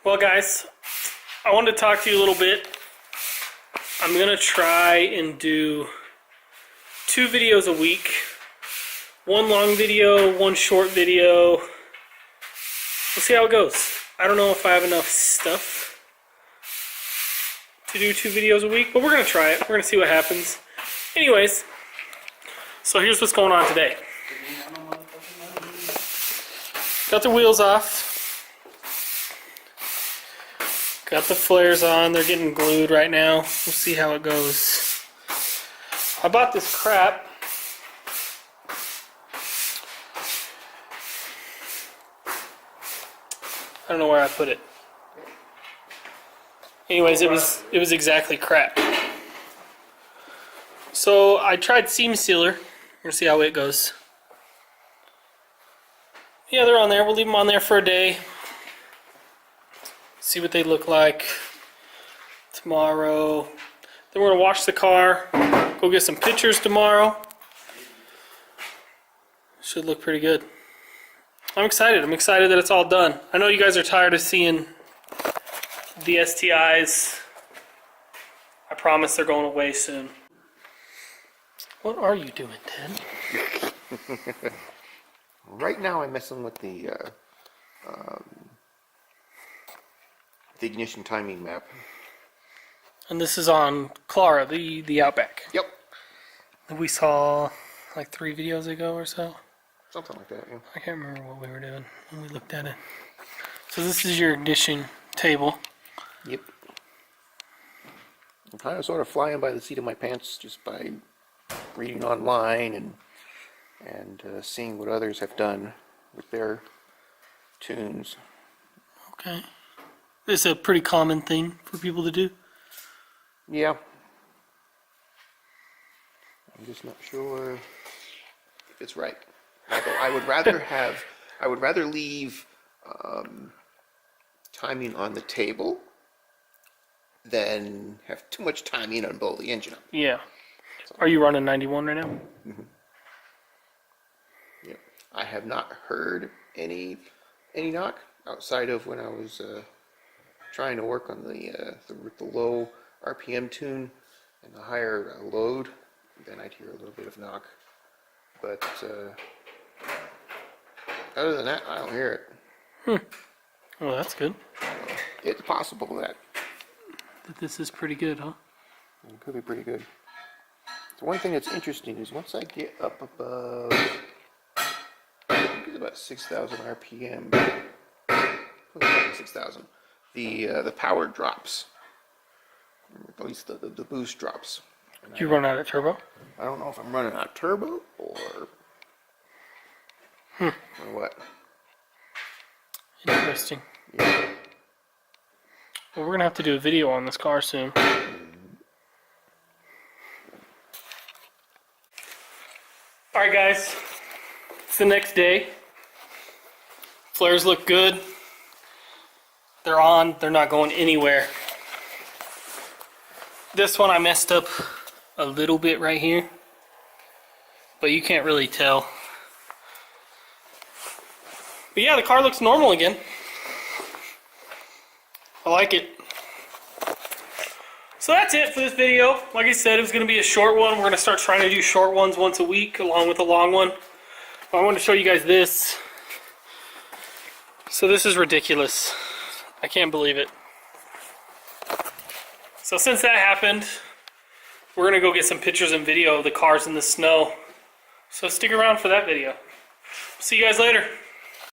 Well guys, I wanted to talk to you a little bit. I'm gonna try and do 2 videos a week. 1 long video, 1 short video. We'll see how it goes. I don't know if I have enough stuff to do 2 videos a week, but we're gonna try it. We're gonna see what happens. Anyways, so here's what's going on today. Got the wheels off. Got the flares on. They're getting glued right now. We'll see how it goes. I bought this crap. I don't know where I put it. Anyways, it was exactly crap. So I tried seam sealer. We're gonna see how it goes. Yeah, they're on there. We'll leave them on there for a day. See what they look like tomorrow. Then we're gonna wash the car. Go get some pictures tomorrow. Should look pretty good. I'm excited. I'm excited that it's all done. I know you guys are tired of seeing the STIs. I promise they're going away soon. What are you doing, Ted? Right now I'm messing with the ignition timing map. And this is on Clara, the Outback. Yep. That we saw like 3 videos ago or so. Something like that, yeah. I can't remember what we were doing when we looked at it. So this is your ignition table. Yep. I'm kind of sort of flying by the seat of my pants just by reading online and seeing what others have done with their tunes. Okay. This is a pretty common thing for people to do. Yeah. I'm just not sure if it's right. I would rather leave timing on the table than have too much timing on blow the engine up. Yeah. So. Are you running 91 right now? Mm-hmm. Yeah. I have not heard any knock outside of when I was trying to work on the low RPM tune and the higher load. Then I'd hear a little bit of knock, but other than that, I don't hear it. Well, that's good. It's possible that this is pretty good, huh? It could be pretty good. So one thing that's interesting is once I get up above, I think it's about 6,000 RPM. 6,000. The power drops. At least the boost drops. Did you run out of turbo? I don't know if I'm running out of turbo or what. Interesting. Yeah. Well, we're gonna have to do a video on this car soon. Alright guys, it's the next day. Flares look good. They're on, they're not going anywhere. This one I messed up a little bit right here, but you can't really tell. But yeah, the car looks normal again. I like it. So that's it for this video. Like I said, it was going to be a short one. We're going to start trying to do short ones once a week along with a long one. But I wanted to show you guys this. So this is ridiculous. I can't believe it. So since that happened, we're going to go get some pictures and video of the cars in the snow. So stick around for that video. See you guys later.